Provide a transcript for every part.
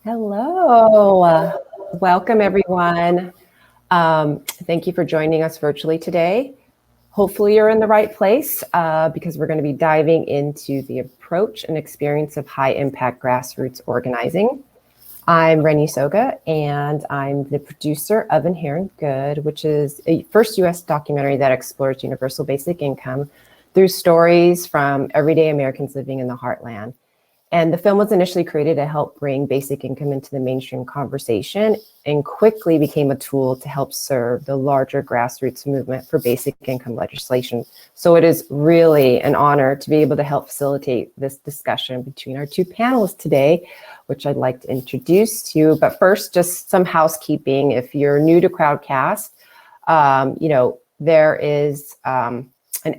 Hello, welcome everyone. Thank you for joining us virtually today. Hopefully you're in the right place because we're going to be diving into the approach and experience of high impact grassroots organizing. I'm Rennie Soga and I'm the producer of Inherent Good, which is a first US documentary that explores universal basic income through stories from everyday Americans living in the heartland. And the film was initially created to help bring basic income into the mainstream conversation and quickly became a tool to help serve the larger grassroots movement for basic income legislation. So it is really an honor to be able to help facilitate this discussion between our two panelists today, which I'd like to introduce to you. But first, just some housekeeping. If you're new to Crowdcast, there is an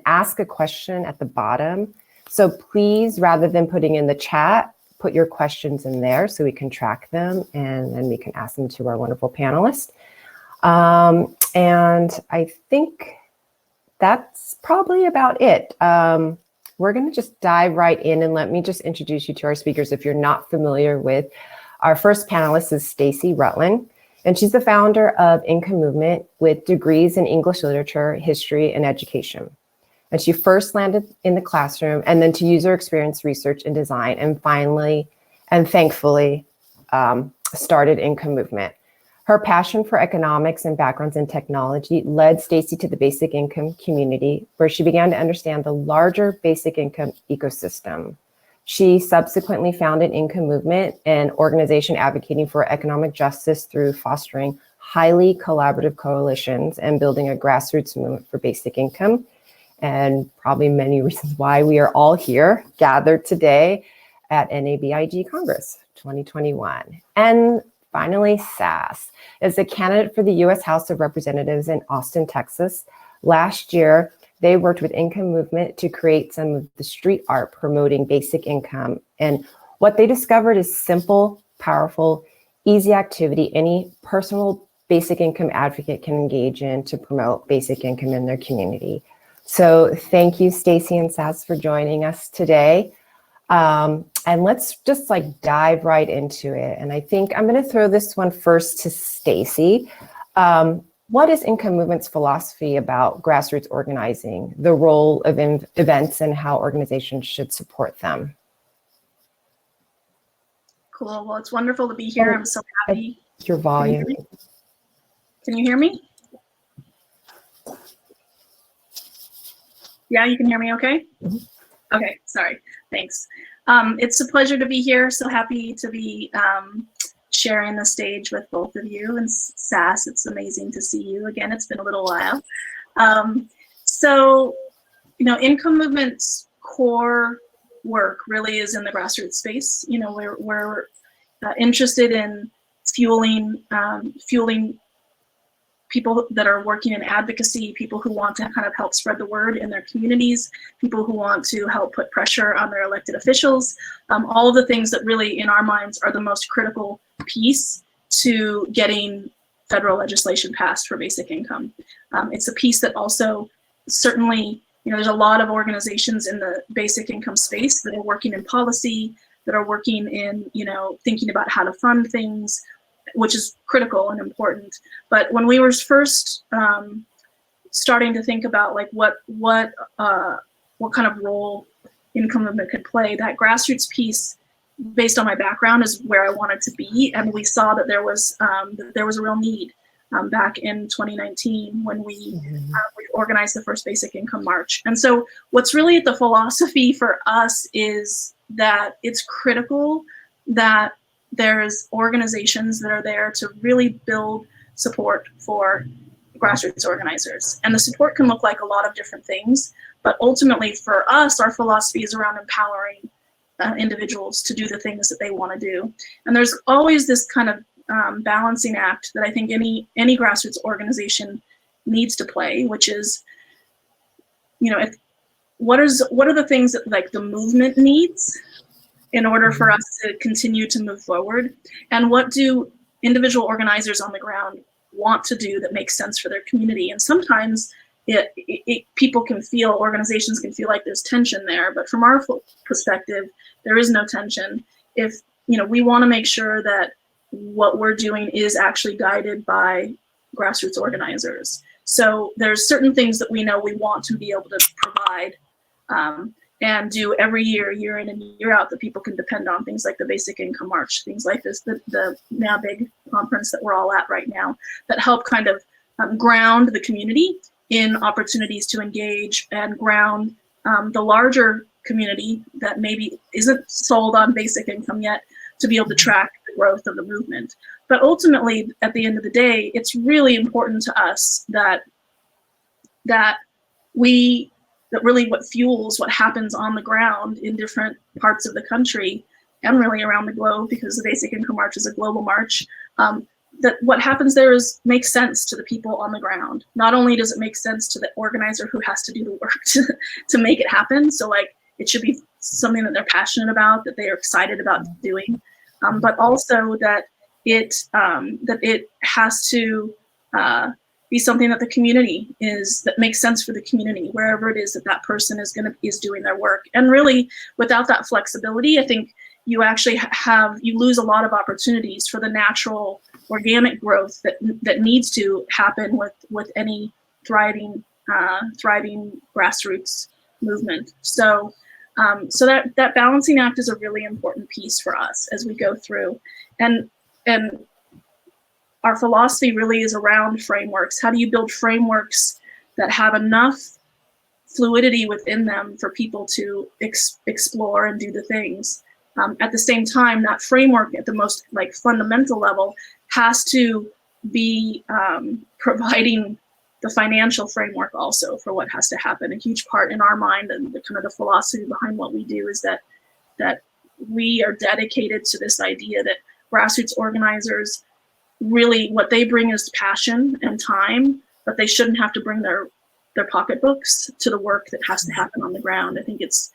ask a question at the bottom. So please, rather than putting in the chat, put your questions in there so we can track them and then we can ask them to our wonderful panelists. And I think that's probably about it. We're going to just dive right in and let me just introduce you to our speakers. If you're not familiar with our first panelist is Stacey Rutland, and she's the founder of Income Movement with degrees in English literature, history, and education. And she first landed in the classroom and then to user experience research and design, and finally, and thankfully, started Income Movement. Her passion for economics and backgrounds in technology led Stacey to the basic income community, where she began to understand the larger basic income ecosystem. She subsequently founded Income Movement, an organization advocating for economic justice through fostering highly collaborative coalitions and building a grassroots movement for basic income. And probably many reasons why we are all here gathered today at NABIG Congress 2021. And finally, Sass is a candidate for the U.S. House of Representatives in Austin, Texas. Last year, they worked with Income Movement to create some of the street art promoting basic income. And what they discovered is simple, powerful, easy activity any personal basic income advocate can engage in to promote basic income in their community. So thank you, Stacey and Sass, for joining us today. And let's just dive right into it. And I think I'm going to throw this one first to Stacey. What is Income Movement's philosophy about grassroots organizing, the role of events, and how organizations should support them? Cool. Well, it's wonderful to be here. I'm so happy. Your volume. Can you hear me? Yeah, you can hear me okay? Mm-hmm. Okay, sorry, thanks. It's a pleasure to be here. So happy to be sharing the stage with both of you. And Sass, it's amazing to see you again. It's been a little while. Income Movement's core work really is in the grassroots space. We're interested in fueling people that are working in advocacy, people who want to kind of help spread the word in their communities, people who want to help put pressure on their elected officials, all of the things that really in our minds are the most critical piece to getting federal legislation passed for basic income. It's a piece that also certainly, there's a lot of organizations in the basic income space that are working in policy, that are working in, thinking about how to fund things, which is critical and important. But when we were first starting to think about what kind of role Income Movement could play, that grassroots piece, based on my background, is where I wanted to be. And we saw that there was a real need back in 2019 when we organized the first Basic Income March. And so what's really the philosophy for us is that it's critical that there's organizations that are there to really build support for grassroots organizers. And the support can look like a lot of different things, but ultimately for us, our philosophy is around empowering individuals to do the things that they want to do. And there's always this kind of balancing act that I think any grassroots organization needs to play, which is, what are the things that the movement needs in order for us to continue to move forward? And what do individual organizers on the ground want to do that makes sense for their community? And sometimes organizations can feel like there's tension there, but from our perspective, there is no tension. If we want to make sure that what we're doing is actually guided by grassroots organizers. So there's certain things that we know we want to be able to provide and do every year, year in and year out, that people can depend on. Things like the Basic Income March, things like this, the NABIG conference that we're all at right now, that help kind of ground the community in opportunities to engage, and ground the larger community that maybe isn't sold on basic income yet, to be able to track the growth of the movement. But ultimately, at the end of the day, it's really important to us that really what fuels what happens on the ground in different parts of the country and really around the globe, because the Basic Income March is a global march, that what happens there makes sense to the people on the ground. Not only does it make sense to the organizer who has to do the work to make it happen, so like it should be something that they're passionate about, that they are excited about doing, but also that it has to be something that the community that makes sense for the community, wherever it is that person is doing their work. And really, without that flexibility, I think you actually you lose a lot of opportunities for the natural organic growth that needs to happen with any thriving grassroots movement. So that balancing act is a really important piece for us as we go through, and our philosophy really is around frameworks. How do you build frameworks that have enough fluidity within them for people to explore and do the things? At the same time, that framework at the most fundamental level has to be providing the financial framework also for what has to happen. A huge part in our mind, and the philosophy behind what we do, is that we are dedicated to this idea that grassroots organizers, really what they bring is passion and time, but they shouldn't have to bring their pocketbooks to the work that has to happen on the ground. I think it's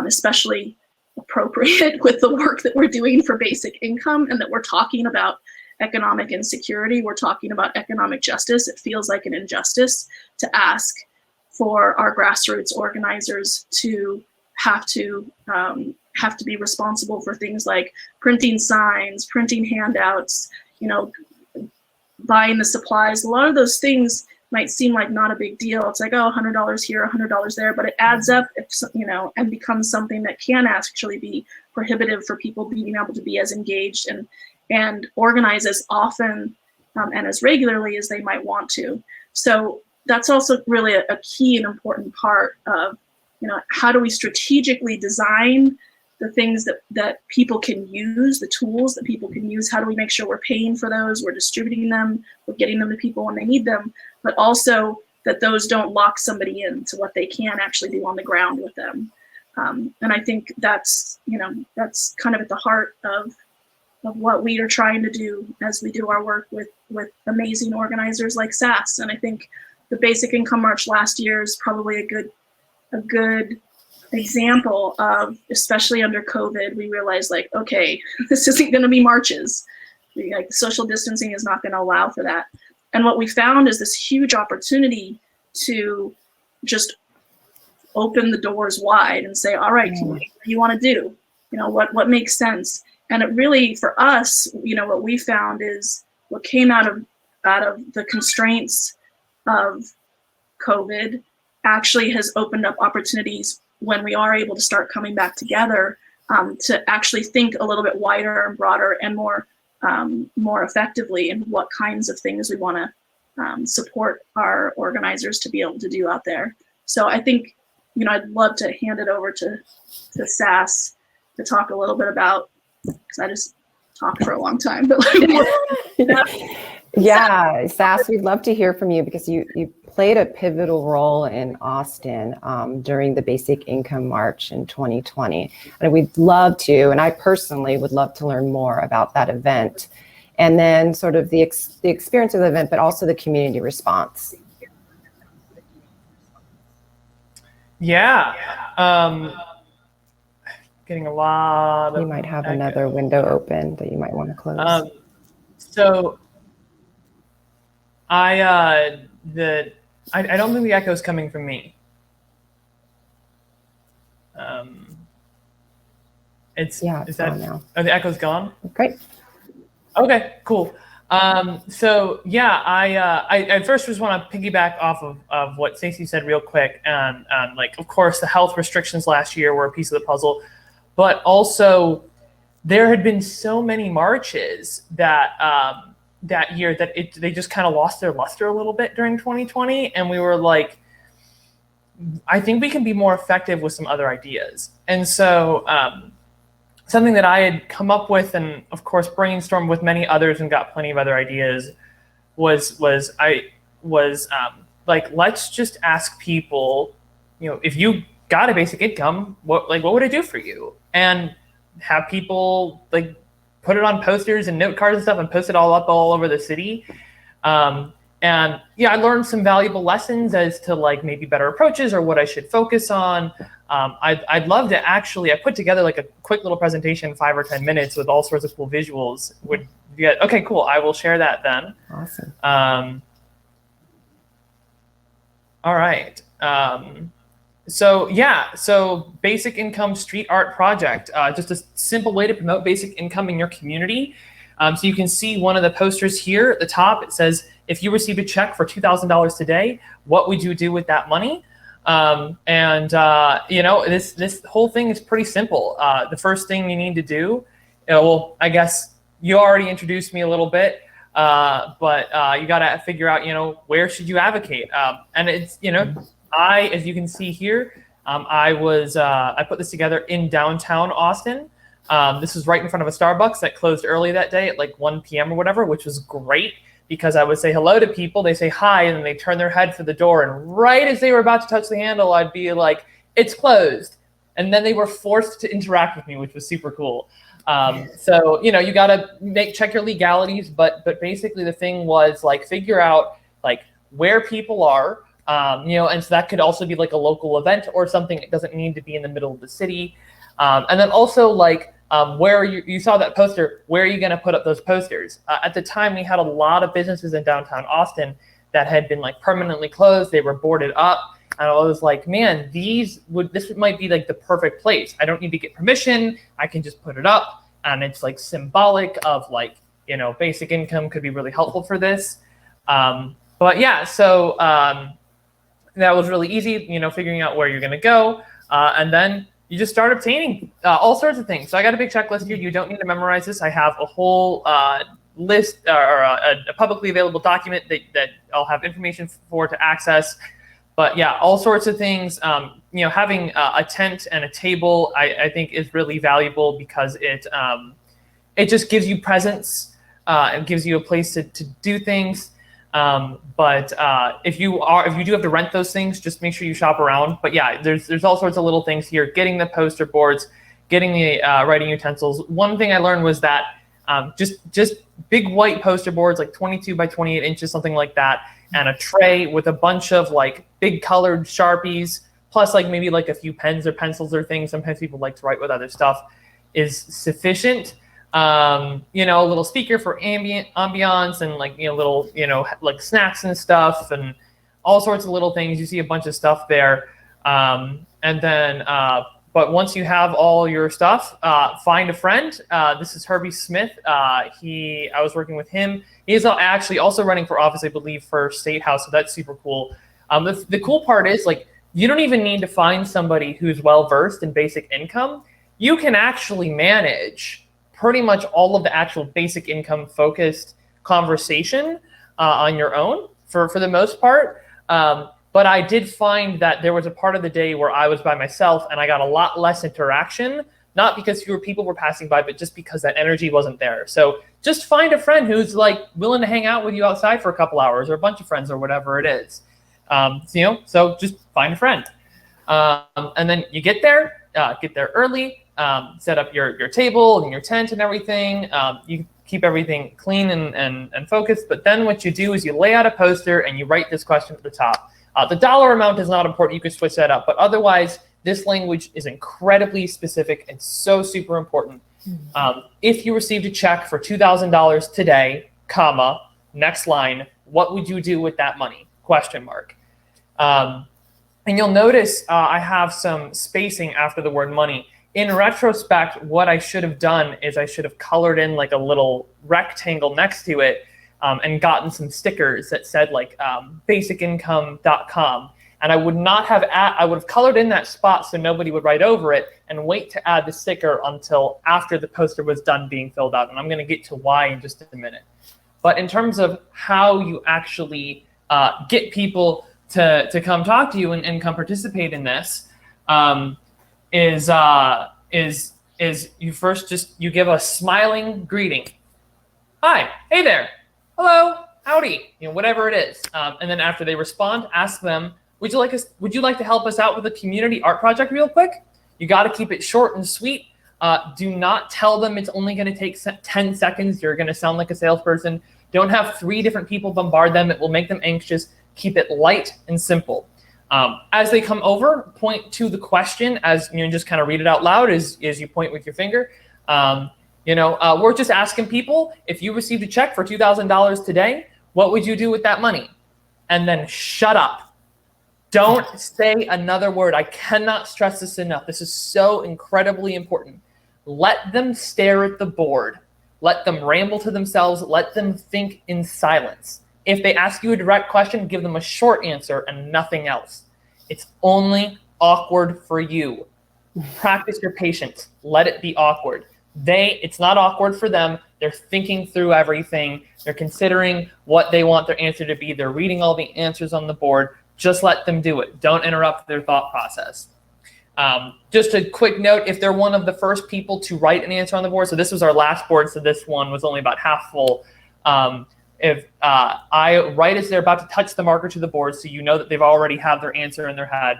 especially appropriate with the work that we're doing for basic income, and that we're talking about economic insecurity, we're talking about economic justice. It feels like an injustice to ask for our grassroots organizers to have to be responsible for things like printing signs, printing handouts, buying the supplies. A lot of those things might seem like not a big deal. It's like, oh, $100 here, $100 there, but it adds up, and becomes something that can actually be prohibitive for people being able to be as engaged and organize as often and as regularly as they might want to. So that's also really a key and important part of, how do we strategically design the things that people can use, the tools that people can use? How do we make sure we're paying for those, we're distributing them, we're getting them to people when they need them, but also that those don't lock somebody into what they can actually do on the ground with them. And I think that's kind of at the heart of what we are trying to do as we do our work with amazing organizers like Sass. And I think the Basic Income March last year is probably a good example of, especially under COVID, we realized okay, this isn't going to be marches. The social distancing is not going to allow for that. And what we found is this huge opportunity to just open the doors wide and say, all right, what do you want to do? What makes sense? And it really, for us, what we found is what came out of the constraints of COVID actually has opened up opportunities when we are able to start coming back together to actually think a little bit wider and broader and more effectively in what kinds of things we want to support our organizers to be able to do out there. So I think, I'd love to hand it over to Sass to talk a little bit about, because I just talked for a long time. But yeah, Sass, we'd love to hear from you, because you played a pivotal role in Austin during the Basic Income March in 2020. And we'd love to, and I personally would love to learn more about that event, and then sort of the experience of the event, but also the community response. Yeah. Getting a lot of You might have echo. another window open that you might want to close. So I don't think the echo is coming from me. It's Yeah, it's is that gone now. oh, the echo's gone? Great. Okay, cool. So yeah, I first just want to piggyback off of what Stacey said real quick, and like of course the health restrictions last year were a piece of the puzzle, but also there had been so many marches that that year that they just kind of lost their luster a little bit during 2020, and we were like, I think we can be more effective with some other ideas, and so. Something that I had come up with, and of course brainstormed with many others, and got plenty of other ideas, was like, let's just ask people, you know, if you got a basic income, what would it do for you? And have people like put it on posters and note cards and stuff, and post it all up all over the city. And yeah, I learned some valuable lessons as to like maybe better approaches or what I should focus on. I'd love to actually, I put together like a quick little presentation, 5 or 10 minutes with all sorts of cool visuals. Would you get, okay, cool. I will share that then. Awesome. All right. So yeah, so basic income street art project, just a simple way to promote basic income in your community. So you can see one of the posters here at the top. It says, if you received a check for $2,000 today, what would you do with that money? You know, this whole thing is pretty simple. The first thing you need to do, well, I guess you already introduced me a little bit, but you got to figure out, you know, where should you advocate? And it's, you know, as you can see here, I put this together in downtown Austin. This was right in front of a Starbucks that closed early that day at like 1 p.m. or whatever, which was great because I would say hello to people, they say hi, and then they turn their head for the door. And right as they were about to touch the handle, I'd be like, it's closed. And then they were forced to interact with me, which was super cool. So, you know, you got to check your legalities, but basically the thing was like, figure out like where people are, you know, and so that could also be like a local event or something. It doesn't need to be in the middle of the city. And then also like, where you saw that poster, where are you going to put up those posters? At the time, we had a lot of businesses in downtown Austin that had been like permanently closed. They were boarded up. And I was like, man, this might be like the perfect place. I don't need to get permission. I can just put it up. And it's like symbolic of like, you know, basic income could be really helpful for this. But yeah, so that was really easy, you know, figuring out where you're going to go. And then you just start obtaining all sorts of things. So I got a big checklist here. You don't need to memorize this. I have a whole list or a publicly available document that I'll have information for to access. But yeah, all sorts of things. You know, having a tent and a table, I think is really valuable because it just gives you presence. It gives you a place to do things. But if you do have to rent those things, just make sure you shop around. But yeah, there's all sorts of little things here. Getting the poster boards, getting the writing utensils. One thing I learned was that just big white poster boards, like 22 by 28 inches, something like that, and a tray with a bunch of like big colored Sharpies, plus like maybe like a few pens or pencils or things. Sometimes people like to write with other stuff, is sufficient. You know, a little speaker for ambiance and like, you know, little, you know, like snacks and stuff and all sorts of little things. You see a bunch of stuff there. And then, but once you have all your stuff, find a friend. This is Herbie Smith. I was working with him. He's actually also running for office, I believe, for State House. So that's super cool. The cool part is like, you don't even need to find somebody who's well-versed in basic income. You can actually manage pretty much all of the actual basic income focused conversation on your own for the most part. But I did find that there was a part of the day where I was by myself and I got a lot less interaction, not because fewer people were passing by, but just because that energy wasn't there. So just find a friend who's like willing to hang out with you outside for a couple hours, or a bunch of friends, or whatever it is. You know, so just find a friend. And then you get there early. Set up your table and your tent and everything. You keep everything clean and focused. But then what you do is you lay out a poster and you write this question at the top. The dollar amount is not important. You can switch that up. But otherwise, this language is incredibly specific and so super important. If you received a check for $2,000 today, comma, next line, what would you do with that money? Question mark. And you'll notice I have some spacing after the word money. in retrospect, what I should have done is I should have colored in like a little rectangle next to it and gotten some stickers that said like basicincome.com. And I would not have, I would have colored in that spot so nobody would write over it and wait to add the sticker until after the poster was done being filled out. And I'm going to get to why in just a minute. But in terms of how you actually get people to come talk to you and come participate in this, is you first you give a smiling greeting. Hi, hey there, hello, howdy, whatever it is. And then after they respond, ask them, would you like to help us out with a community art project real quick? You got to keep it short and sweet. Do not tell them it's only going to take 10 seconds. You're going to sound like a salesperson. Don't have 3 different people bombard them. It will make them anxious. Keep it light and simple. As they come over, point to the question as just kind of read it out loud as you point with your finger. We're just asking people, if you received a check for $2,000 today, what would you do with that money? And then shut up. Don't say another word. I cannot stress this enough. This is so incredibly important. Let them stare at the board. Let them ramble to themselves. Let them think in silence. If they ask you a direct question, give them a short answer and nothing else. It's only awkward for you. Practice your patience. Let it be awkward. It's not awkward for them. They're thinking through everything. They're considering what they want their answer to be. They're reading all the answers on the board. Just let them do it. Don't interrupt their thought process. Just a quick note, if they're one of the first people to write an answer on the board, so this was our last board, so this one was only about half full. If right as they're about to touch the marker to the board, so you know that they've already have their answer in their head,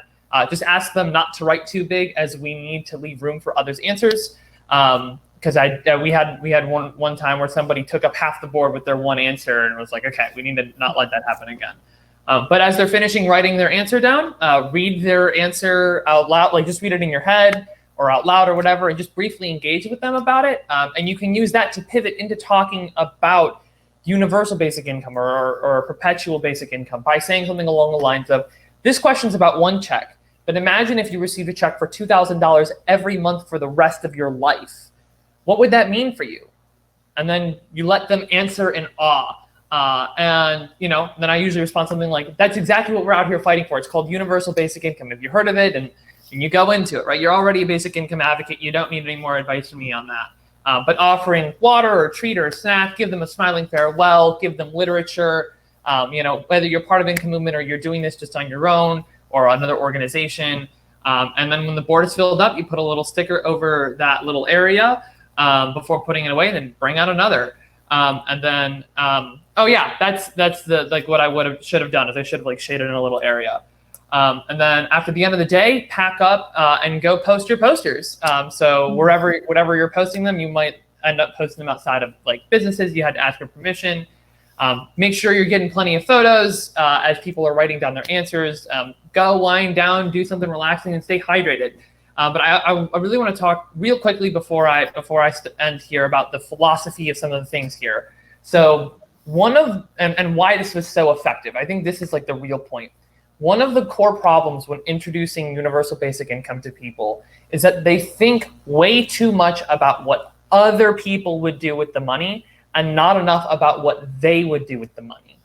just ask them not to write too big, as we need to leave room for others' answers. Because we had one time where somebody took up half the board with their one answer, and it was like, okay, we need to not let that happen again. But as they're finishing writing their answer down, read their answer out loud, like just read it in your head or out loud or whatever, and just briefly engage with them about it. And you can use that to pivot into talking about universal basic income or perpetual basic income by saying something along the lines of, this question's about one check, but imagine if you received a check for $2,000 every month for the rest of your life. What would that mean for you? And then you let them answer in awe. Then I usually respond something like, that's exactly what we're out here fighting for. It's called universal basic income. Have you heard of it? And you go into it, right? You're already a basic income advocate. You don't need any more advice from me on that. But offering water or a treat or a snack, give them a smiling farewell, give them literature, whether you're part of Income Movement or you're doing this just on your own or another organization. And then when the board is filled up, you put a little sticker over that little area before putting it away, and then bring out another. That's the what I should have done is I should have shaded in a little area. And then after the end of the day, pack up and go post your posters. So whatever you're posting them, you might end up posting them outside of businesses. You had to ask for permission. Make sure you're getting plenty of photos as people are writing down their answers. Go wind down, do something relaxing, and stay hydrated. But I really want to talk real quickly before I end here about the philosophy of some of the things here. So and why this was so effective. I think this is the real point. One of the core problems when introducing universal basic income to people is that they think way too much about what other people would do with the money and not enough about what they would do with the money.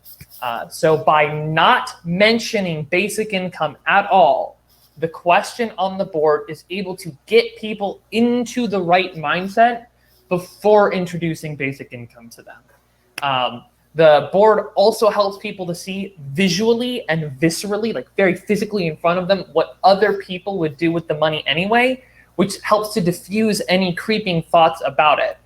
So by not mentioning basic income at all, the question on the board is able to get people into the right mindset before introducing basic income to them. The board also helps people to see visually and viscerally, very physically in front of them, what other people would do with the money anyway, which helps to diffuse any creeping thoughts about it.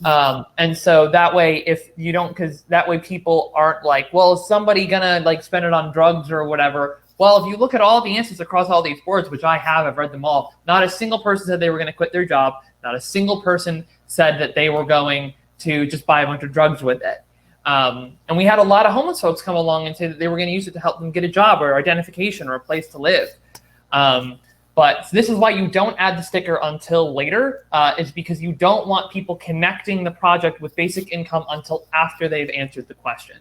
And so that way, because that way people aren't well, is somebody gonna spend it on drugs or whatever? Well, if you look at all the answers across all these boards, which I've read them all, not a single person said they were going to quit their job. Not a single person said that they were going to just buy a bunch of drugs with it. And we had a lot of homeless folks come along and say that they were going to use it to help them get a job or identification or a place to live. But this is why you don't add the sticker until later, is because you don't want people connecting the project with basic income until after they've answered the question.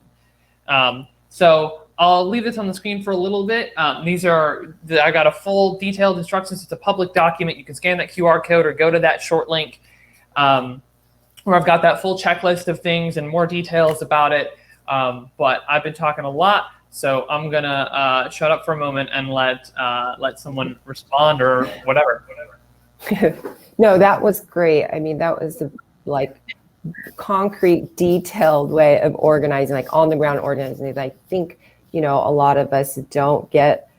So I'll leave this on the screen for a little bit. I got a full detailed instructions. It's a public document. You can scan that QR code or go to that short link where I've got that full checklist of things and more details about it. But I've been talking a lot, so I'm gonna shut up for a moment and let someone respond or whatever. No, that was great. I mean, that was like concrete, detailed way of organizing, like on the ground organizing. I think, a lot of us don't get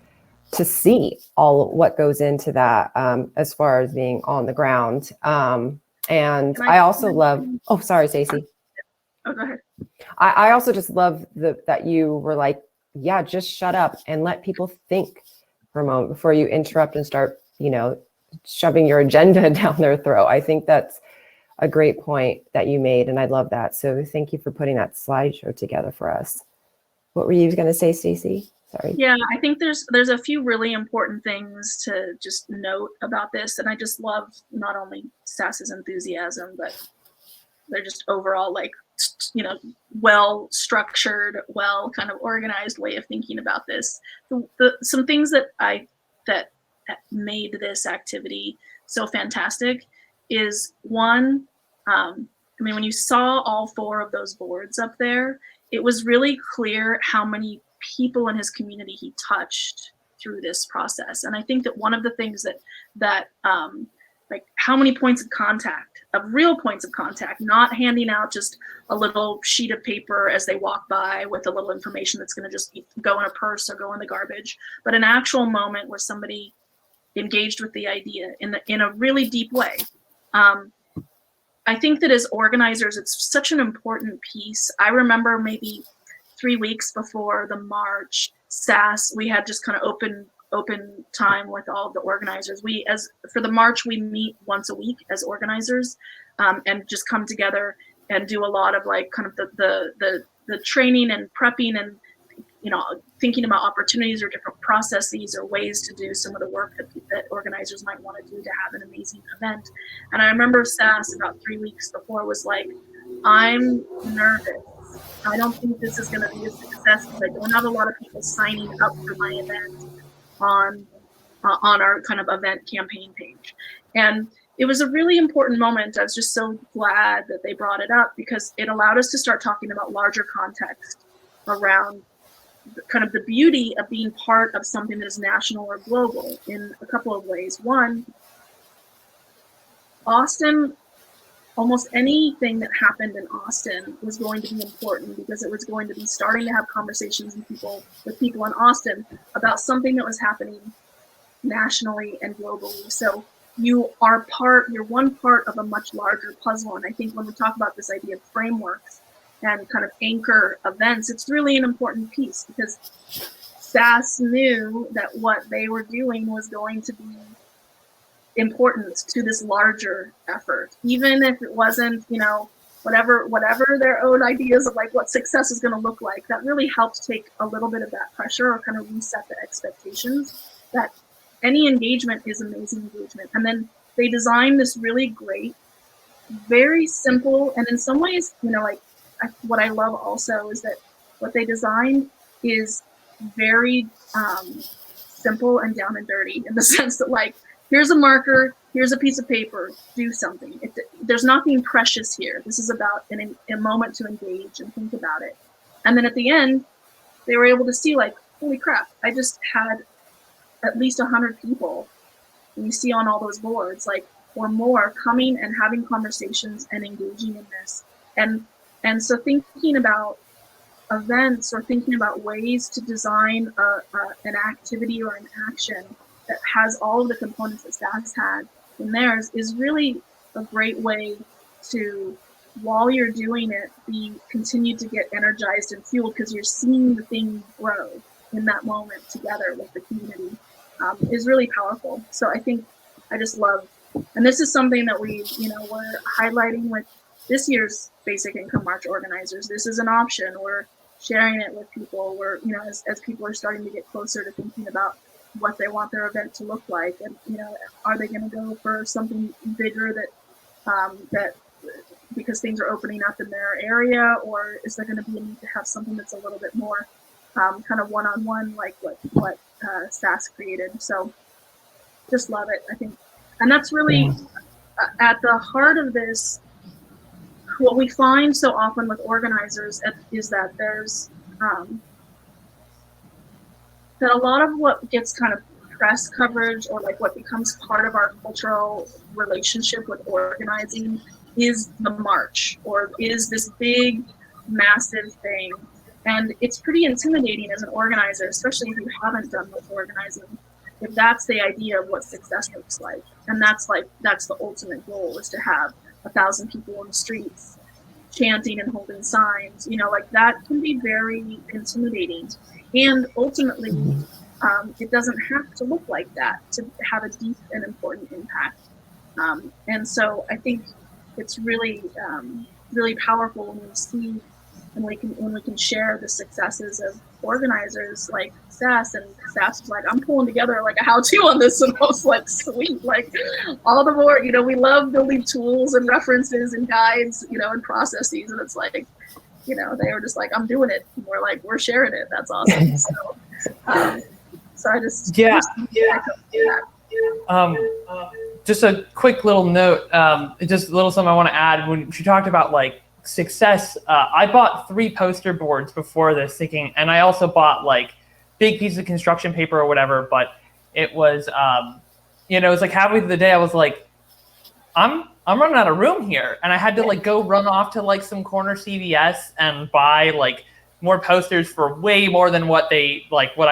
to see all of what goes into that as far as being on the ground. And I also love, oh, sorry, Stacey. Oh, go ahead. I also just love that you were like, yeah, just shut up and let people think for a moment before you interrupt and start, shoving your agenda down their throat. I think that's a great point that you made, and I love that. So thank you for putting that slideshow together for us. What were you going to say, Stacey? Sorry. Yeah, I think there's a few really important things to just note about this, and I just love not only Sass's enthusiasm, but they're just overall well structured, well kind of organized way of thinking about this. Some things that made this activity so fantastic is one, when you saw all 4 of those boards up there, it was really clear how many people in his community he touched through this process. And I think that one of the things that like how many points of contact, of real points of contact, not handing out just a little sheet of paper as they walk by with a little information that's going to just go in a purse or go in the garbage, but an actual moment where somebody engaged with the idea in a really deep way. I think that as organizers, it's such an important piece. I remember maybe 3 weeks before the march, Sass, we had just kind of open time with all of the organizers. For the march, we meet once a week as organizers and just come together and do a lot of like kind of the training and prepping and thinking about opportunities or different processes or ways to do some of the work that organizers might want to do to have an amazing event. And I remember Sass about 3 weeks before was like, I'm nervous. I don't think this is going to be a success because I don't have a lot of people signing up for my event on our kind of event campaign page. And it was a really important moment. I was just so glad that they brought it up because it allowed us to start talking about larger context around kind of the beauty of being part of something that is national or global in a couple of ways. One, Austin, almost anything that happened in Austin was going to be important because it was going to be starting to have conversations with people in Austin about something that was happening nationally and globally. So you're one part of a much larger puzzle. And I think when we talk about this idea of frameworks and kind of anchor events, it's really an important piece because Sass knew that what they were doing was going to be important to this larger effort, even if it wasn't, whatever their own ideas of like what success is going to look like. That really helped take a little bit of that pressure or kind of reset the expectations that any engagement is amazing engagement. And then they designed this really great, very simple, and in some ways, what I love also is that what they designed is very simple and down and dirty in the sense that like, here's a marker, here's a piece of paper, do something. There's nothing precious here. This is about a moment to engage and think about it. And then at the end, they were able to see like, holy crap, I just had at least 100 people, and you see on all those boards, like, or more coming and having conversations and engaging in this. And so thinking about events or thinking about ways to design an activity or an action that has all of the components that Sass had in theirs is really a great way to, while you're doing it, continue to get energized and fueled because you're seeing the thing grow in that moment together with the community is really powerful. So I think I just love, and this is something that we're highlighting with this year's Basic Income March organizers. This is an option. We're sharing it with people. We're, as people are starting to get closer to thinking about what they want their event to look like, and are they going to go for something bigger that because things are opening up in their area, or is there going to be a need to have something that's a little bit more kind of one-on-one, like what Sass created. So just love it, I think. And that's really at the heart of this. What we find so often with organizers is that there's that a lot of what gets kind of press coverage, or like what becomes part of our cultural relationship with organizing, is the march, or is this big, massive thing. And it's pretty intimidating as an organizer, especially if you haven't done much organizing, if that's the idea of what success looks like. And that's the ultimate goal, is to have 1,000 people in the streets chanting and holding signs. Like that can be very intimidating. And ultimately, it doesn't have to look like that to have a deep and important impact. And so I think it's really, really powerful when we see and when we can share the successes of organizers like Sass. And Sass was like, I'm pulling together like a how-to on this, and I was like, sweet, like all the more, we love building tools and references and guides, and processes, and it's like, they were just like, I'm doing it. And we're like, we're sharing it. That's awesome. So I just just a quick little note, just a little something I want to add. When she talked about like success, I bought 3 poster boards before this, thinking, and I also bought like big pieces of construction paper or whatever. But it was, it was like halfway through the day, I was like, I'm running out of room here, and I had to like go run off to like some corner CVS and buy like more posters for way more than what I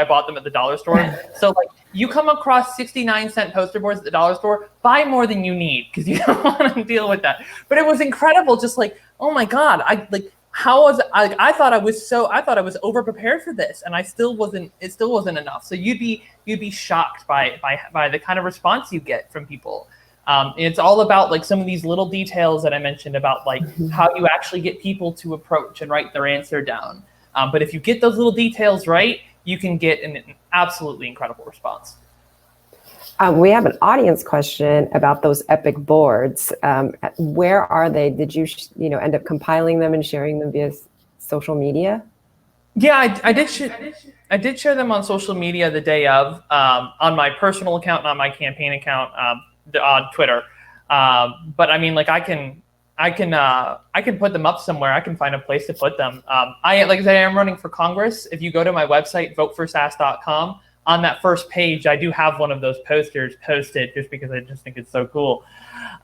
bought them at the dollar store. So like, you come across 69-cent poster boards at the dollar store, buy more than you need, because you don't want to deal with that. But it was incredible, just like, oh my God, I thought I was over prepared for this, and it still wasn't enough. So you'd be shocked by the kind of response you get from people. It's all about like some of these little details that I mentioned about like how you actually get people to approach and write their answer down. But if you get those little details right, you can get an absolutely incredible response. We have an audience question about those epic boards. Where are they? Did you, end up compiling them and sharing them via social media? Yeah, I did share them on social media the day of, on my personal account and on my campaign account on Twitter. But I mean, like I can put them up somewhere. I can find a place to put them. I am running for Congress. If you go to my website, voteforsass.com, on that first page, I do have one of those posters posted, just because I just think it's so cool.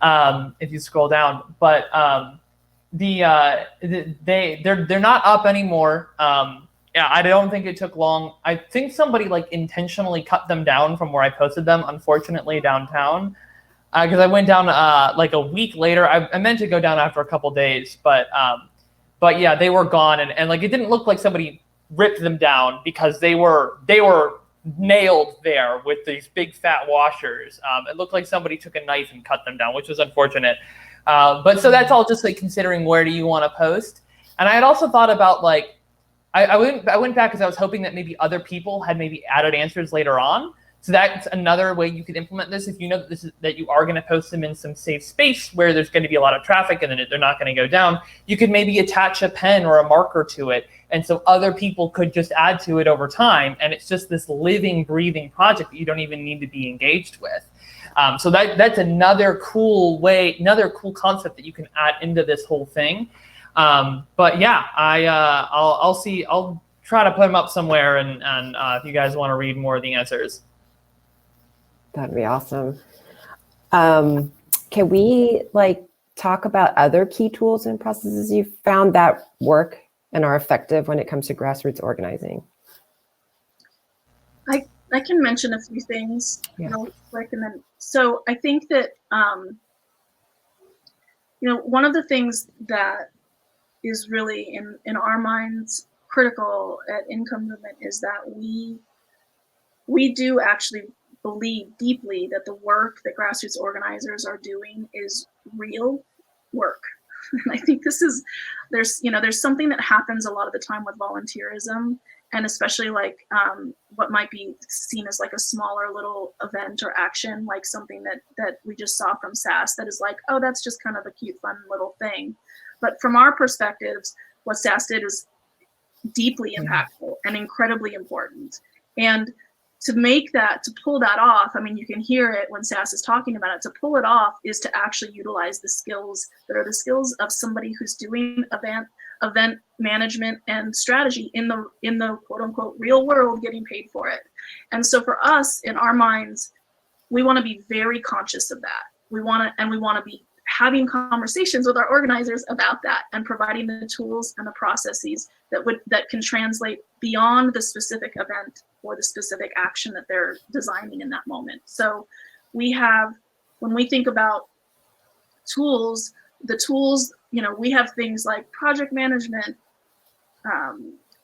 If you scroll down, but they're not up anymore. Yeah, I don't think it took long. I think somebody like intentionally cut them down from where I posted them, unfortunately, downtown. Because I went down like a week later. I meant to go down after a couple days, but yeah, they were gone, and like it didn't look like somebody ripped them down, because they were nailed there with these big fat washers. It looked like somebody took a knife and cut them down, which was unfortunate. But so that's all just like considering where do you want to post. And I had also thought about like I went back because I was hoping that maybe other people had maybe added answers later on. So that's another way you could implement this. If you know that you are going to post them in some safe space where there's going to be a lot of traffic and then they're not going to go down, you could maybe attach a pen or a marker to it. And so other people could just add to it over time. And it's just this living, breathing project that you don't even need to be engaged with. So that's another cool way, another cool concept that you can add into this whole thing. But yeah, I'll try to put them up somewhere, and if you guys want to read more of the answers. That'd be awesome. Can we talk about other key tools and processes you've found that work and are effective when it comes to grassroots organizing? I can mention a few things real quick, and then so I think that one of the things that is really in our minds critical at Income Movement is that we do actually believe deeply that the work that grassroots organizers are doing is real work. And I think there's something that happens a lot of the time with volunteerism, and especially what might be seen as like a smaller little event or action, like something that we just saw from Sass that is like, oh, that's just kind of a cute, fun little thing. But from our perspectives, what Sass did is deeply impactful and incredibly important. And to make that, to pull that off, I mean, you can hear it when Sass is talking about it, to pull it off is to actually utilize the skills that are the skills of somebody who's doing event management and strategy in the quote unquote real world, getting paid for it. And so for us, in our minds, we want to be very conscious of that. We want to be having conversations with our organizers about that and providing the tools and the processes that can translate beyond the specific event or the specific action that they're designing in that moment. So we have, when we think about tools, the tools, we have things like project management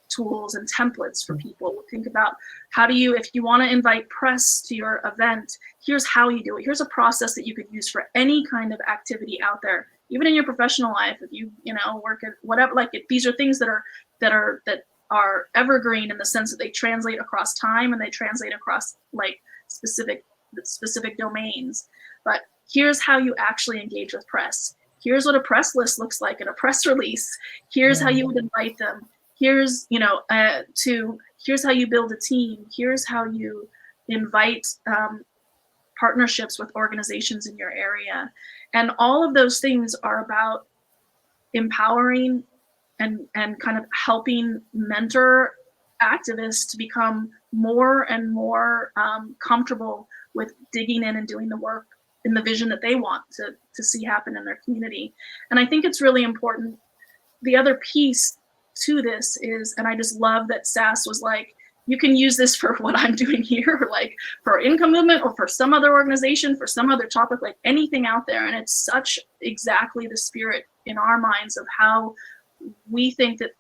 tools and templates for people. Think about how do you, if you want to invite press to your event, here's how you do it. Here's a process that you could use for any kind of activity out there, even in your professional life. If you work at whatever, these are things that are evergreen in the sense that they translate across time and they translate across specific domains. But here's how you actually engage with press. Here's what a press list looks like in a press release. Here's how you would invite them. Here's here's how you build a team. Here's how you invite partnerships with organizations in your area. And all of those things are about empowering and kind of helping mentor activists to become more and more comfortable with digging in and doing the work in the vision that they want to see happen in their community. And I think it's really important. The other piece to this is, and I just love that Sass was like, you can use this for what I'm doing here, like for income movement or for some other organization, for some other topic, like anything out there. And it's such exactly the spirit in our minds of how we think that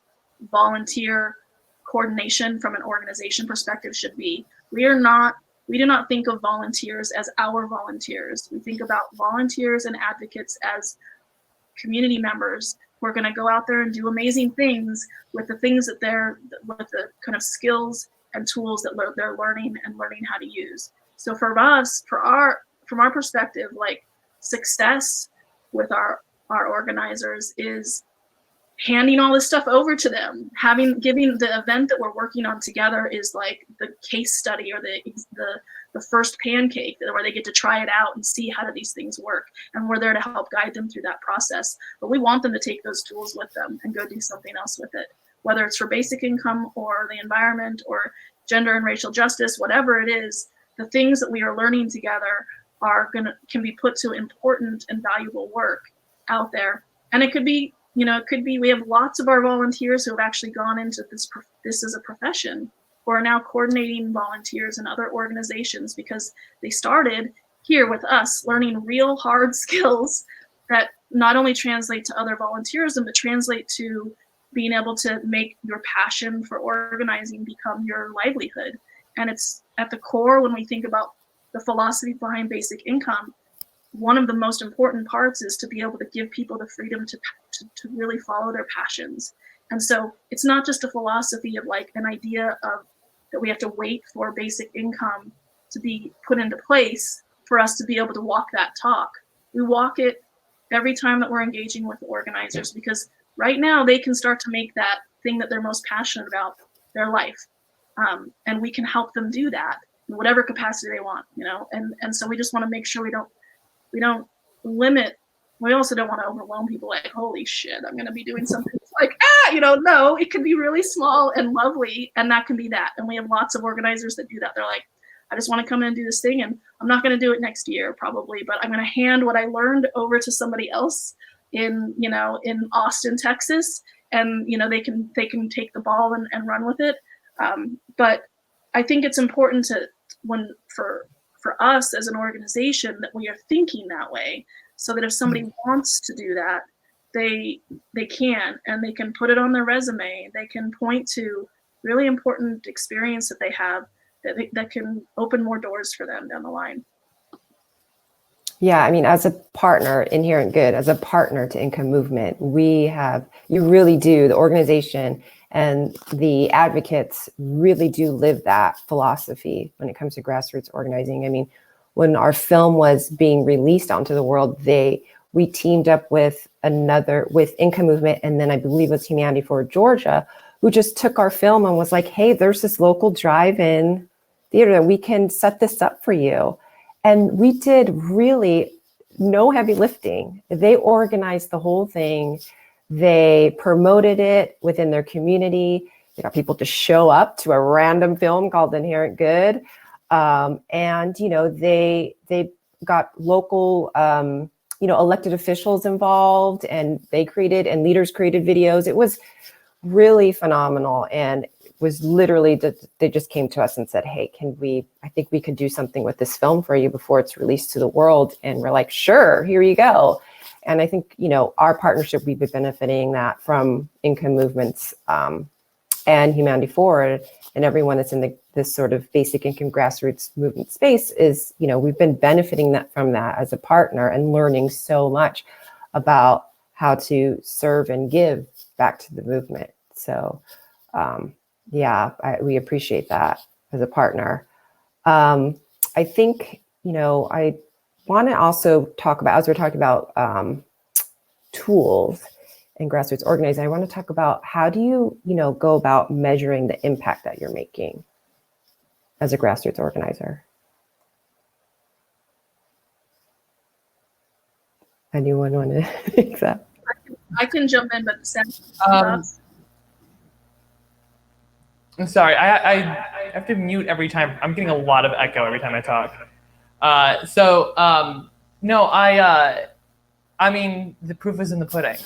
volunteer coordination from an organization perspective should be. We do not think of volunteers as our volunteers. We think about volunteers and advocates as community members who are going to go out there and do amazing things with the things that with the kind of skills and tools that they're learning how to use. So for us, from our perspective, like success with our organizers is handing all this stuff over to them, giving the event that we're working on together is like the case study or the first pancake where they get to try it out and see how do these things work. And we're there to help guide them through that process. But we want them to take those tools with them and go do something else with it, whether it's for basic income or the environment or gender and racial justice, whatever it is, the things that we are learning together can be put to important and valuable work out there. And it could be, we have lots of our volunteers who have actually gone into this as a profession, who are now coordinating volunteers in other organizations because they started here with us learning real hard skills that not only translate to other volunteerism, but translate to being able to make your passion for organizing become your livelihood. And it's at the core when we think about the philosophy behind basic income. One of the most important parts is to be able to give people the freedom to really follow their passions. And so it's not just a philosophy of like an idea of that we have to wait for basic income to be put into place for us to be able to walk that talk. We walk it every time that we're engaging with organizers, because right now they can start to make that thing that they're most passionate about their life. And we can help them do that in whatever capacity they want, and so we just want to make sure we don't limit. We also don't want to overwhelm people like, holy shit, I'm going to be doing something like, no, it can be really small and lovely. And that can be that. And we have lots of organizers that do that. They're like, I just want to come in and do this thing. And I'm not going to do it next year probably, but I'm going to hand what I learned over to somebody else in Austin, Texas. And, they can take the ball and run with it. But I think it's important for us as an organization that we are thinking that way, so that if somebody wants to do that, they can, and they can put it on their resume. They can point to really important experience that they have that can open more doors for them down the line. Yeah, I mean, as a partner, Inherent Good, as a partner to Income Movement, you really do, the organization and the advocates really do live that philosophy when it comes to grassroots organizing. I mean, when our film was being released onto the world, we teamed up with Income Movement, and then I believe it was Humanity for Georgia, who just took our film and was like, hey, there's this local drive-in theater, we can set this up for you. And we did really no heavy lifting. They organized the whole thing. They promoted it within their community. They got people to show up to a random film called Inherent Good. And, you know, they got local, you know, elected officials involved, and they created, and leaders created videos. It was really phenomenal. And it was literally, they just came to us and said, hey, I think we could do something with this film for you before it's released to the world. And we're like, sure, here you go. And I think, you know, our partnership, we've been benefiting that from Income Movements and Humanity Forward, and everyone that's in this sort of basic income grassroots movement space is, you know, we've been benefiting from that as a partner and learning so much about how to serve and give back to the movement. So yeah, we appreciate that as a partner. I think, you know, I want to also talk about, as we're talking about tools and grassroots organizing, I want to talk about how do you, you know, go about measuring the impact that you're making as a grassroots organizer? Anyone want to take that? I can jump in, but I'm sorry, I have to mute every time. I'm getting a lot of echo every time I talk. No, I mean, the proof is in the pudding.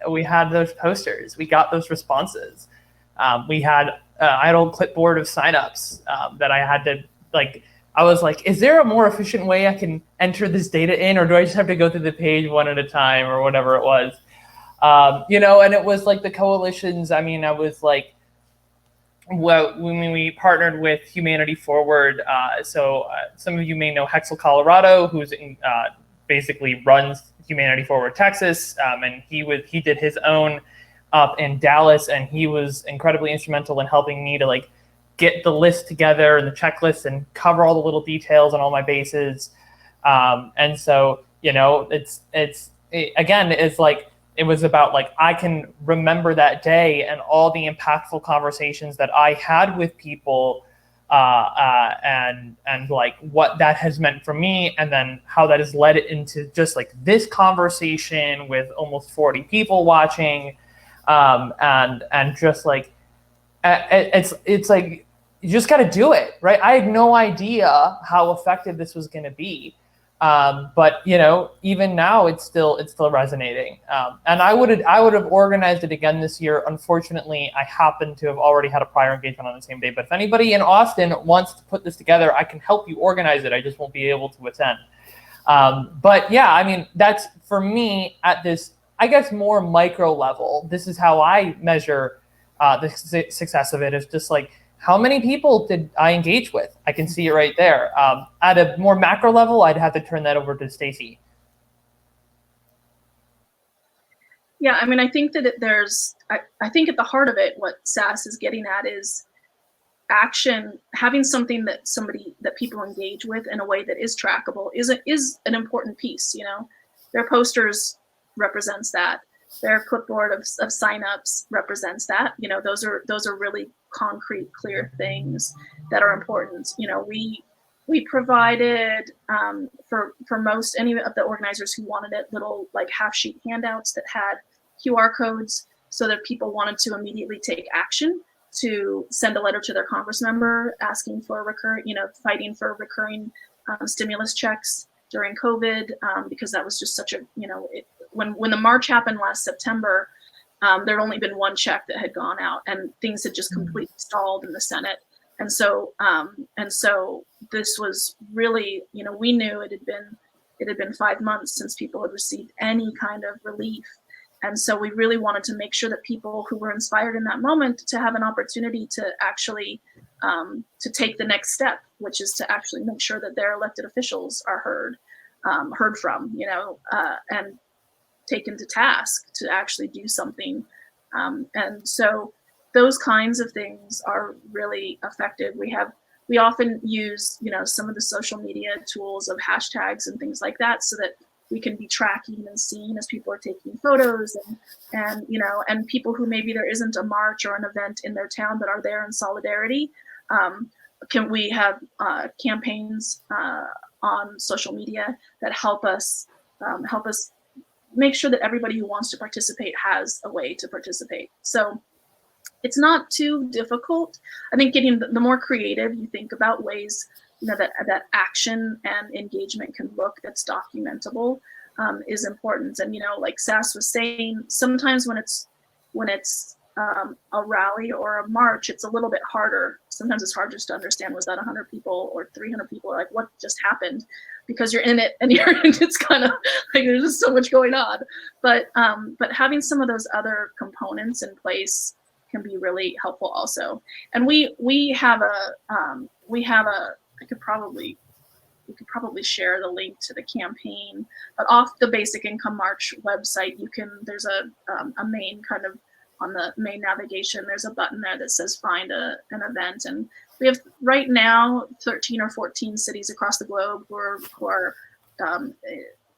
We had those posters. We got those responses. I had an old clipboard of signups that I had to, like, I was like, is there a more efficient way I can enter this data in, or do I just have to go through the page one at a time, or whatever it was? You know, and it was like the coalitions. I mean, I was like, well, when we partnered with Humanity Forward, some of you may know Hexel, Colorado, who's basically runs Humanity Forward Texas, and he did his own up in Dallas, and he was incredibly instrumental in helping me to like get the list together and the checklist and cover all the little details on all my bases. And so, you know, it's like, it was about like, I can remember that day and all the impactful conversations that I had with people, and like what that has meant for me, and then how that has led it into just like this conversation with almost 40 people watching, and just like it's like you just got to do it, right? I had no idea how effective this was going to be. But you know, even now it's still resonating. And I would have organized it again this year. Unfortunately, I happen to have already had a prior engagement on the same day. But if anybody in Austin wants to put this together, I can help you organize it. I just won't be able to attend. But yeah, I mean, that's for me at this, I guess, more micro level. This is how I measure the success of it. Is just like, how many people did I engage with? I can see it right there. At a more macro level, I'd have to turn that over to Stacey. Yeah, I mean, I think that I think at the heart of it, what Sass is getting at is action, having something that people engage with in a way that is trackable is an important piece. You know, their posters represents that. Their clipboard of signups represents that. You know, those are really concrete, clear things that are important. You know, we provided for any of the organizers who wanted it, little like half sheet handouts that had QR codes so that people wanted to immediately take action to send a letter to their Congress member asking for fighting for recurring stimulus checks during COVID, because that was just such a, you know, when the march happened last September, there had only been one check that had gone out, and things had just completely stalled in the Senate. And so this was really, you know, we knew it had been 5 months since people had received any kind of relief. And so we really wanted to make sure that people who were inspired in that moment to have an opportunity to actually to take the next step, which is to actually make sure that their elected officials are heard from, you know, and taken to task to actually do something. And so those kinds of things are really effective. We often use, you know, some of the social media tools of hashtags and things like that, so that we can be tracking and seeing as people are taking photos, and you know, and people who maybe there isn't a march or an event in their town but are there in solidarity. Can we have campaigns on social media that help us make sure that everybody who wants to participate has a way to participate. So it's not too difficult. I think getting the more creative you think about ways, you know, that action and engagement can look that's documentable is important. And, you know, like Sass was saying, sometimes when it's a rally or a march, it's a little bit harder. Sometimes it's hard just to understand, was that 100 people or 300 people, or like what just happened, because you're in it and it's kind of like there's just so much going on. But having some of those other components in place can be really helpful also. And we have a we could probably share the link to the campaign, but off the Basic Income March website, there's a main kind of, on the main navigation, there's a button there that says find an event. And we have right now 13 or 14 cities across the globe who are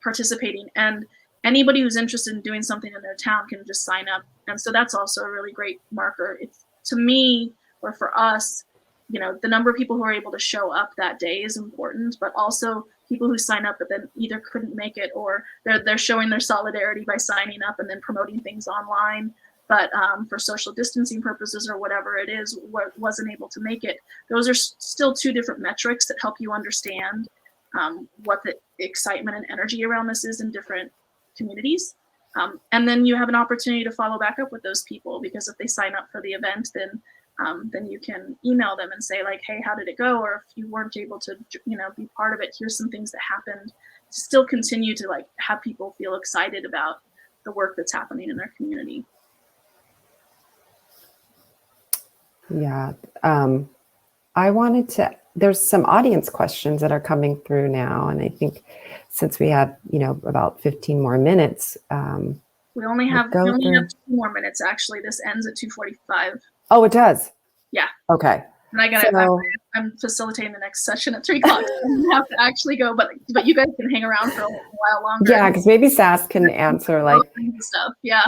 participating, and anybody who's interested in doing something in their town can just sign up. And so that's also a really great marker. It's, to me, or for us, you know, the number of people who are able to show up that day is important, but also people who sign up but then either couldn't make it, or they're showing their solidarity by signing up and then promoting things online, but for social distancing purposes or whatever it is, wasn't able to make it. Those are still two different metrics that help you understand what the excitement and energy around this is in different communities. And then you have an opportunity to follow back up with those people, because if they sign up for the event, then you can email them and say like, hey, how did it go? Or if you weren't able to, you know, be part of it, here's some things that happened, to still continue to like have people feel excited about the work that's happening in their community. Yeah. There's some audience questions that are coming through now. And I think since we have, you know, about 15 more minutes. We only have 2 more minutes, actually. This ends at 2:45. Oh, it does? Yeah. Okay. And I'm facilitating the next session at 3 o'clock. So I have to actually go, but you guys can hang around for a while longer. Yeah, because maybe Sass can answer like stuff. Yeah.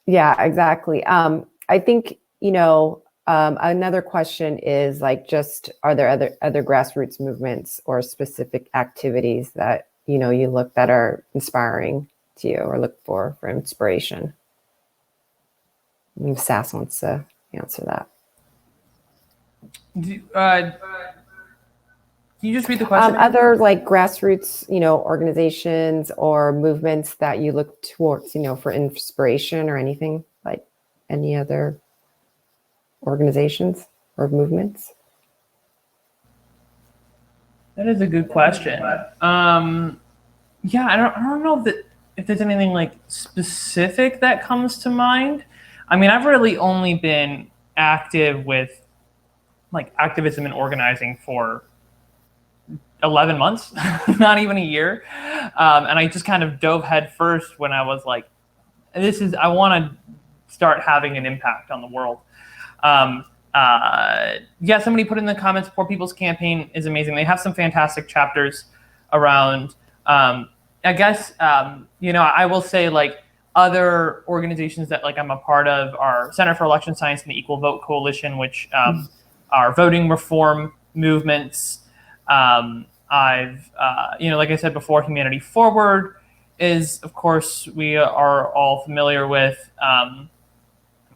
Yeah, exactly. I think, you know, another question is like, just, are there other grassroots movements or specific activities that, you know, you look that are inspiring to you or look for inspiration? If Sass wants to answer that. Can you just read the question? Other like grassroots, you know, organizations or movements that you look towards, you know, for inspiration or anything, like any other organizations or movements? That is a good question. Yeah, I don't know if there's anything like specific that comes to mind. I mean, I've really only been active with like activism and organizing for 11 months, not even a year. And I just kind of dove head first when I was like, I want to start having an impact on the world. Yeah, somebody put in the comments, Poor People's Campaign is amazing. They have some fantastic chapters around, I guess, you know, I will say like other organizations that like I'm a part of are Center for Election Science and the Equal Vote Coalition, which are voting reform movements. I've, you know, like I said before, Humanity Forward is, of course, we are all familiar with,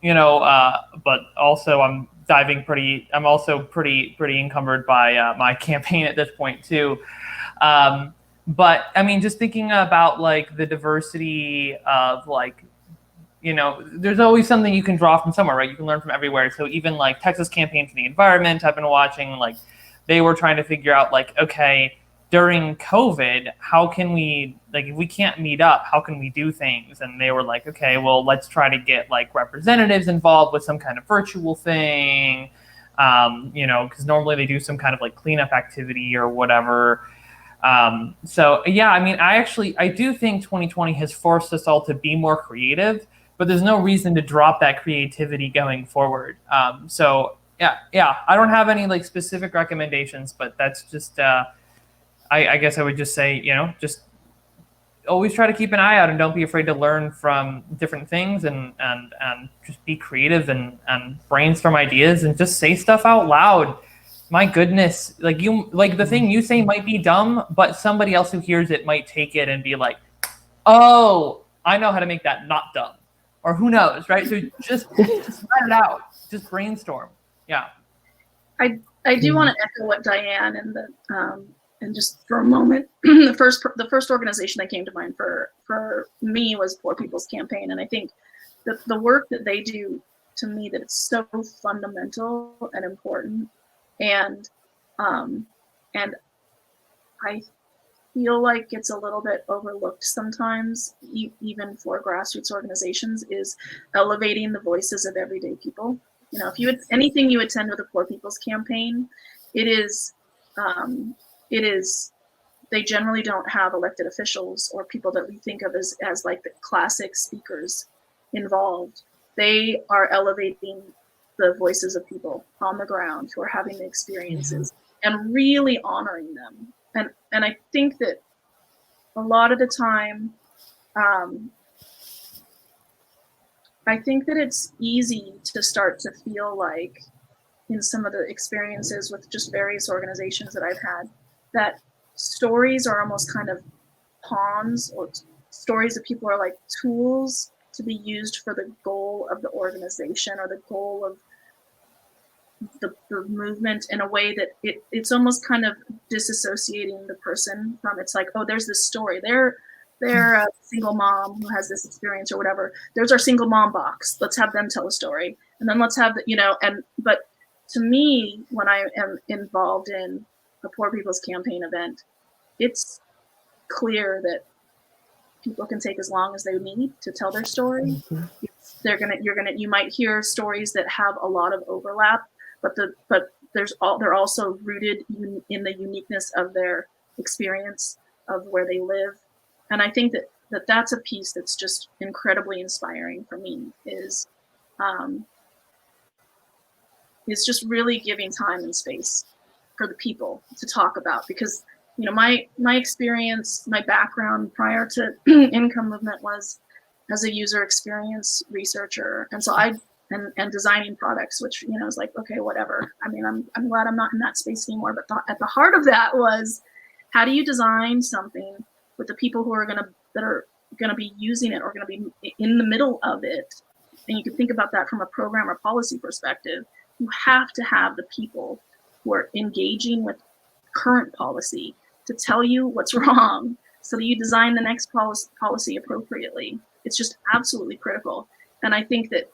you know, but also I'm also pretty encumbered by my campaign at this point too. But I mean, just thinking about like the diversity of like, you know, there's always something you can draw from somewhere, right? You can learn from everywhere. So even like Texas Campaign for the Environment, I've been watching, like they were trying to figure out like, okay, during COVID, how can we, like, if we can't meet up, how can we do things? And they were like, okay, well, let's try to get like representatives involved with some kind of virtual thing, you know, because normally they do some kind of like cleanup activity or whatever. So yeah, I mean, I do think 2020 has forced us all to be more creative, but there's no reason to drop that creativity going forward. So yeah, I don't have any like specific recommendations, but that's just, I guess I would just say, you know, just always try to keep an eye out and don't be afraid to learn from different things and just be creative and brainstorm ideas and just say stuff out loud. My goodness, like the thing you say might be dumb, but somebody else who hears it might take it and be like, oh, I know how to make that not dumb, or who knows, right? So just let it out, just brainstorm. Yeah. I do want to echo what Diane and just for a moment, the first organization that came to mind for me was Poor People's Campaign, and I think the work that they do, to me, that it's so fundamental and important, and I feel like it's a little bit overlooked sometimes, even for grassroots organizations, is elevating the voices of everyday people. You know, if you anything you attend with a Poor People's Campaign, it is they generally don't have elected officials or people that we think of as like the classic speakers involved. They are elevating the voices of people on the ground who are having the experiences and really honoring them. And I think that a lot of the time, I think that it's easy to start to feel like, in some of the experiences with just various organizations that I've had, that stories are almost kind of pawns, or stories that people are like tools to be used for the goal of the organization or the goal of the movement, in a way that it's almost kind of disassociating the person from, it's like, oh, there's this story. They're a single mom who has this experience or whatever. There's our single mom box. Let's have them tell a story. And then let's have but to me, when I am involved in a Poor People's Campaign event, it's clear that people can take as long as they need to tell their story. You might hear stories that have a lot of overlap, but they're also rooted in the uniqueness of their experience, of where they live. And I think that's a piece that's just incredibly inspiring for me, is just really giving time and space for the people to talk about. Because, you know, my experience, my background prior to Income Movement was as a user experience researcher. And so and designing products, which, you know, is like, okay, whatever. I mean, I'm glad I'm not in that space anymore. But at the heart of that was, how do you design something with the people who are gonna be using it, or gonna be in the middle of it? And you can think about that from a program or policy perspective. You have to have the people who are engaging with current policy to tell you what's wrong, so that you design the next policy appropriately. It's just absolutely critical. And I think that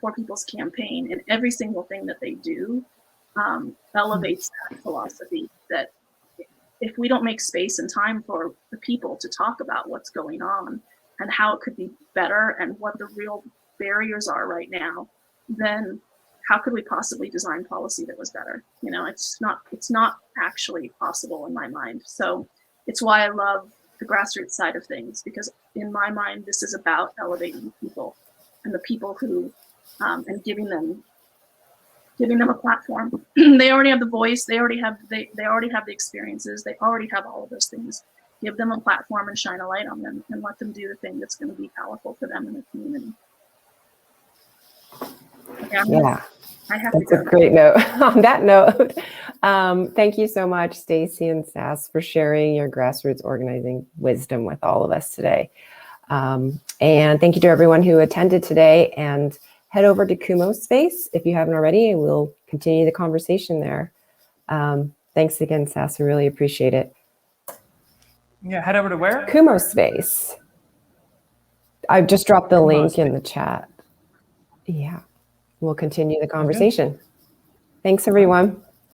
Poor People's Campaign, and every single thing that they do, elevates that philosophy, that if we don't make space and time for the people to talk about what's going on and how it could be better and what the real barriers are right now, then how could we possibly design policy that was better? You know, it's not actually possible in my mind. So it's why I love the grassroots side of things, because in my mind, this is about elevating people, and the people who, and giving them a platform. They already have the voice. They already have the experiences. They already have all of those things. Give them a platform and shine a light on them, and let them do the thing that's going to be powerful for them in the community. Yeah, that's a great note. On that note, thank you so much, Stacey and Sass, for sharing your grassroots organizing wisdom with all of us today. And thank you to everyone who attended today, and head over to Kumo's space if you haven't already, and we'll continue the conversation there. Thanks again, Sass. I really appreciate it. Yeah, head over to where? Kumo's space. I've just dropped the link in the chat. Yeah, we'll continue the conversation. Thanks, everyone.